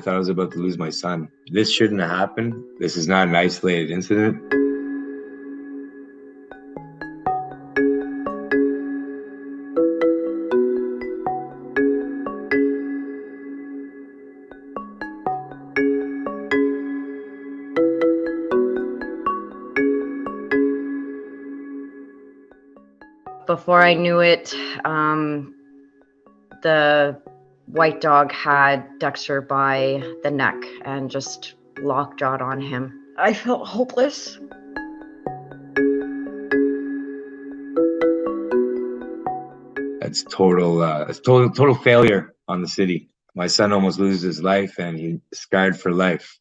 thought I was about to lose my son. This shouldn't have happened. This is not an isolated incident. Before I knew it, the white dog had Dexter by the neck and just lockjawed on him. I felt hopeless. That's total failure on the city. My son almost loses his life, and he's scarred for life.